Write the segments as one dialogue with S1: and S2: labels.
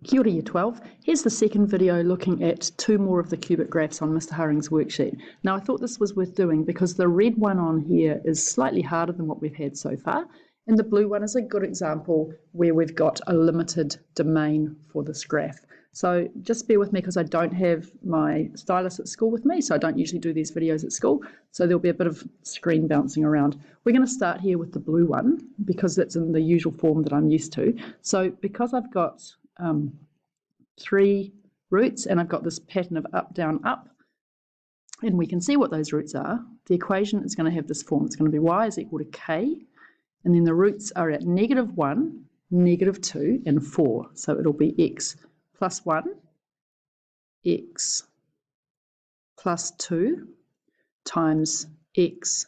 S1: Kia ora Year 12. Here's the second video looking at two more of the cubic graphs on Mr. Haring's worksheet. Now I thought this was worth doing because the red one on here is slightly harder than what we've had so far, and the blue one is a good example where we've got a limited domain for this graph. So just bear with me because I don't have my stylus at school with me, so I don't usually do these videos at school, so there'll be a bit of screen bouncing around. We're going to start here with the blue one because that's in the usual form that I'm used to. So because I've got three roots and I've got this pattern of up, down, up, and we can see what those roots are, the equation is going to have this form. It's going to be y is equal to k, and then the roots are at -1, -2, and 4. So it'll be x plus 1, x plus 2 times x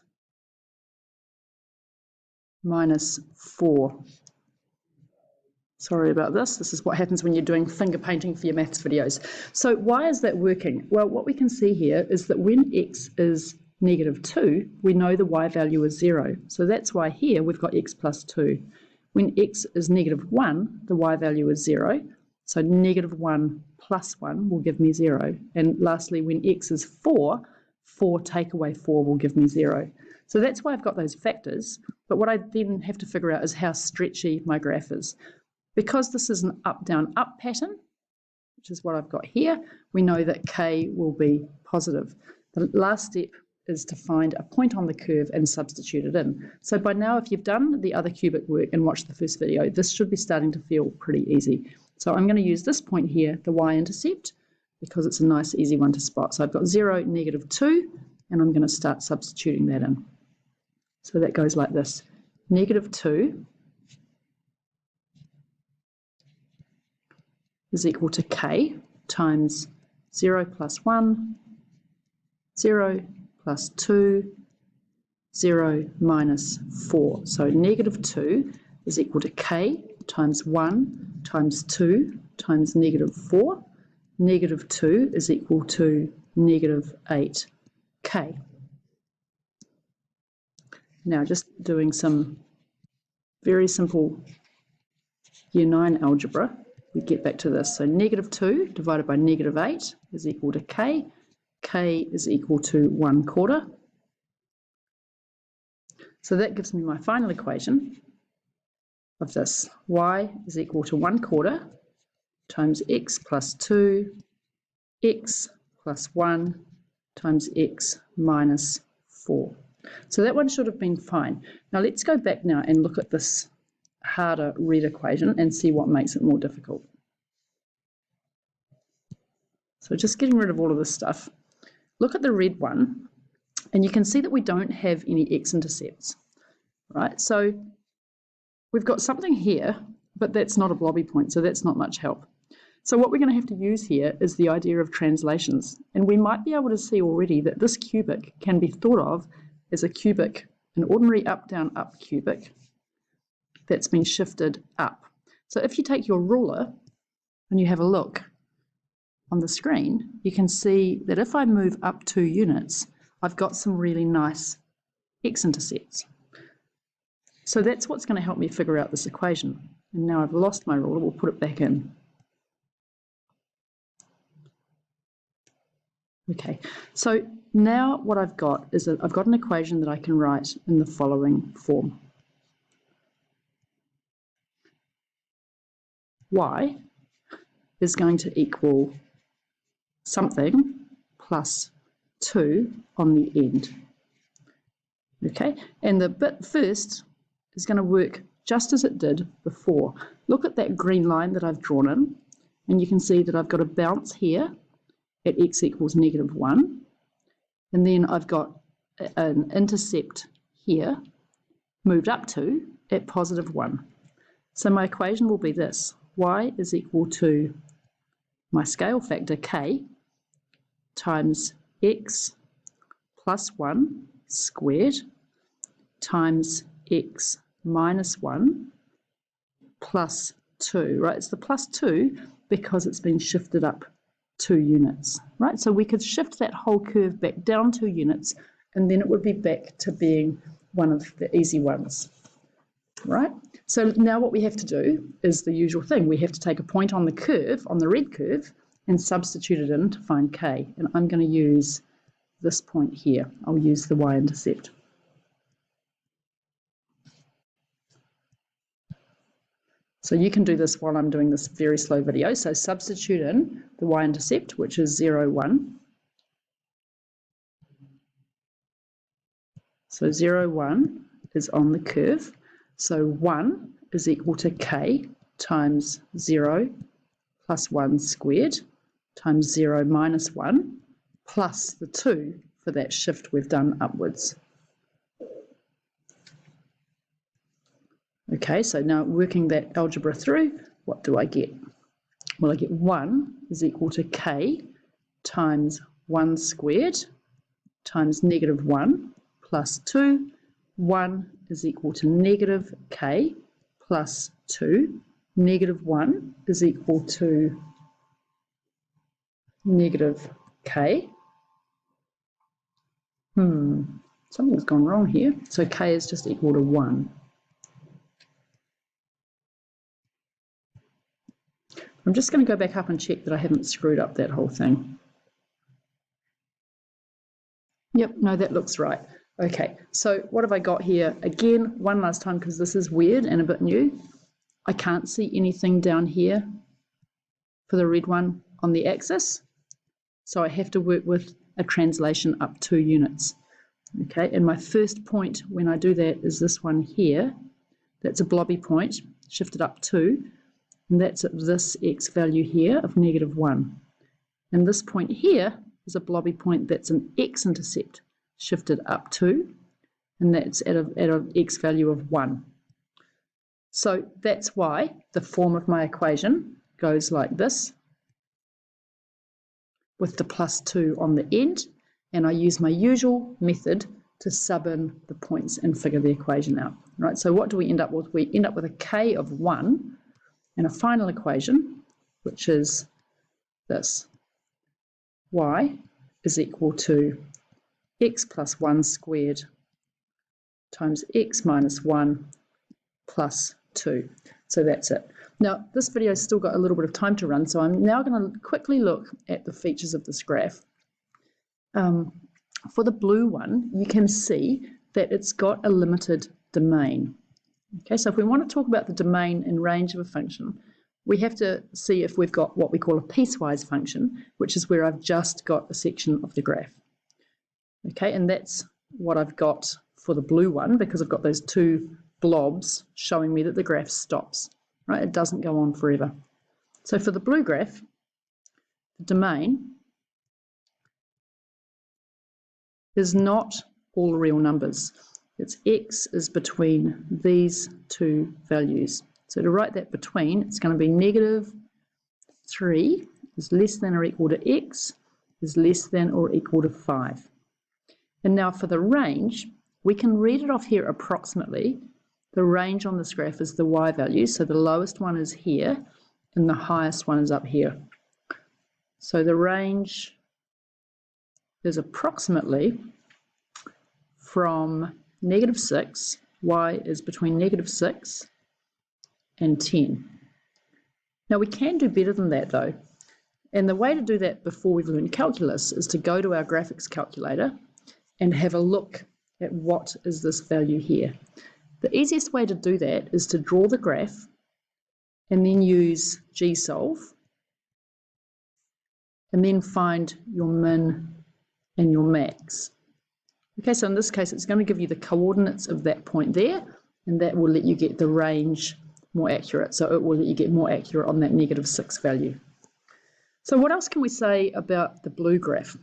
S1: minus 4. Sorry about this. This is what happens when you're doing finger painting for your maths videos. So why is that working? Well, what we can see here is that when x is -2, we know the y value is 0. So that's why here we've got x plus 2. When x is -1, the y value is 0. So -1 plus 1 will give me 0. And lastly, when x is 4, 4 take away 4 will give me 0. So that's why I've got those factors. But what I then have to figure out is how stretchy my graph is. Because this is an up, down, up pattern, which is what I've got here, we know that k will be positive. The last step is to find a point on the curve and substitute it in. So by now, if you've done the other cubic work and watched the first video, this should be starting to feel pretty easy. So I'm going to use this point here, the y-intercept, because it's a nice, easy one to spot. So I've got 0, -2, and I'm going to start substituting that in. So that goes like this. -2 is equal to k times 0 plus 1, 0 plus 2, 0 minus 4. So -2 is equal to k times 1 times 2 times -4. -2 is equal to -8k. Now just doing some very simple Year 9 algebra, we get back to this. So -2 divided by -8 is equal to k. K is equal to 1/4. So that gives me my final equation of this. Y is equal to 1/4 times x plus 2, x plus 1 times x minus 4. So that one should have been fine. Now let's go back now and look at this harder red equation and see what makes it more difficult. So just getting rid of all of this stuff. Look at the red one, and you can see that we don't have any x-intercepts, right? So we've got something here, but that's not a blobby point, so that's not much help. So what we're going to have to use here is the idea of translations, and we might be able to see already that this cubic can be thought of as a cubic, an ordinary up, down, up cubic that's been shifted up. So if you take your ruler and you have a look on the screen, you can see that if I move up 2 units, I've got some really nice x-intercepts. So that's what's going to help me figure out this equation. And now I've lost my ruler, we'll put it back in. Okay, so now what I've got is I've got an equation that I can write in the following form. Y is going to equal something plus 2 on the end. Okay, and the bit first is going to work just as it did before. Look at that green line that I've drawn in, and you can see that I've got a bounce here at x equals -1, and then I've got an intercept here moved up to at +1. So my equation will be this: y is equal to my scale factor k times x plus 1 squared times x minus 1 plus 2, right? It's the plus 2 because it's been shifted up 2 units, right? So we could shift that whole curve back down 2 units, and then it would be back to being one of the easy ones. right? So now what we have to do is the usual thing. We have to take a point on the curve, on the red curve, and substitute it in to find k. And I'm going to use this point here. I'll use the y-intercept. So you can do this while I'm doing this very slow video. So substitute in the y-intercept, which is 0, 1. So 0, 1 is on the curve. So 1 is equal to k times 0 plus 1 squared times 0 minus 1 plus the 2 for that shift we've done upwards. Okay, so now working that algebra through, what do I get? Well, I get 1 is equal to k times 1 squared times negative 1 plus 2. 1 is equal to negative k plus 2. Negative 1 is equal to negative k. Something's gone wrong here. So k is just equal to 1. I'm just going to go back up and check that I haven't screwed up that whole thing. Yep, no, that looks right. Okay, so what have I got here? Again, one last time, because this is weird and a bit new. I can't see anything down here for the red one on the axis. So I have to work with a translation up 2 units. Okay, and my first point when I do that is this one here. That's a blobby point, shifted up 2. And that's at this x value here of negative 1. And this point here is a blobby point that's an x-intercept shifted up 2, and that's at a x value of 1. So that's why the form of my equation goes like this, with the plus 2 on the end, and I use my usual method to sub in the points and figure the equation out. Right? So what do we end up with? We end up with a k of 1, and a final equation, which is this. Y is equal to x plus 1 squared times x minus 1 plus 2. So that's it. Now, this video's still got a little bit of time to run, so I'm now going to quickly look at the features of this graph. For the blue one, you can see that it's got a limited domain. Okay, so if we want to talk about the domain and range of a function, we have to see if we've got what we call a piecewise function, which is where I've just got a section of the graph. Okay, and that's what I've got for the blue one, because I've got those 2 blobs showing me that the graph stops, right? It doesn't go on forever. So for the blue graph, the domain is not all real numbers. Its x is between these 2 values. So to write that between, it's going to be negative 3 is less than or equal to x is less than or equal to 5. And now for the range, we can read it off here approximately. The range on this graph is the y value, so the lowest one is here and the highest one is up here. So the range is approximately from negative 6, y is between negative 6 and 10. Now we can do better than that though, and the way to do that before we've learned calculus is to go to our graphics calculator and have a look at what is this value here. The easiest way to do that is to draw the graph and then use gsolve and then find your min and your max. Okay, so in this case it's going to give you the coordinates of that point there, and that will let you get the range more accurate. So it will let you get more accurate on that negative 6 value. So what else can we say about the blue graph?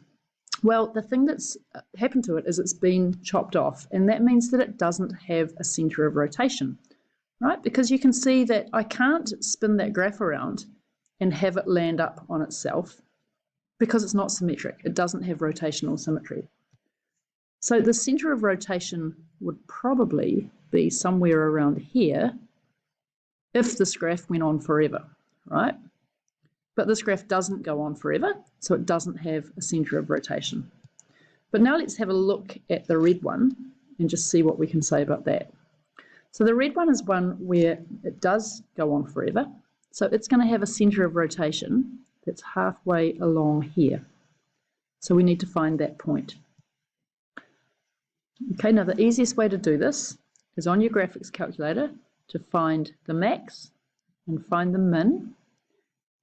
S1: Well, the thing that's happened to it is it's been chopped off, and that means that it doesn't have a center of rotation, right? Because you can see that I can't spin that graph around and have it land up on itself because it's not symmetric. It doesn't have rotational symmetry. So the center of rotation would probably be somewhere around here if this graph went on forever, right? But this graph doesn't go on forever, so it doesn't have a center of rotation. But now let's have a look at the red one and just see what we can say about that. So the red one is one where it does go on forever. So it's going to have a centre of rotation that's halfway along here. So we need to find that point. Okay, now the easiest way to do this is on your graphics calculator to find the max and find the min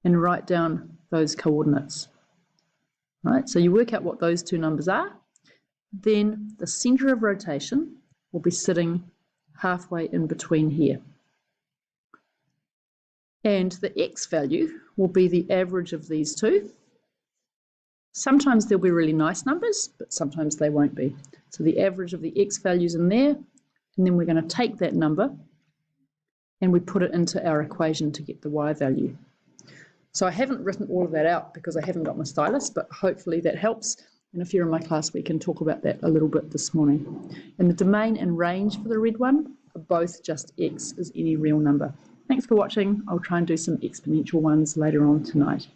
S1: and write down those coordinates. Right, so you work out what those two numbers are, then the centre of rotation will be sitting halfway in between here. And the x value will be the average of these two. Sometimes there'll be really nice numbers, but sometimes they won't be. So the average of the x values in there, and then we're going to take that number and we put it into our equation to get the y value. So I haven't written all of that out because I haven't got my stylus, but hopefully that helps. And if you're in my class, we can talk about that a little bit this morning. And the domain and range for the red one are both just x is any real number. Thanks for watching. I'll try and do some exponential ones later on tonight.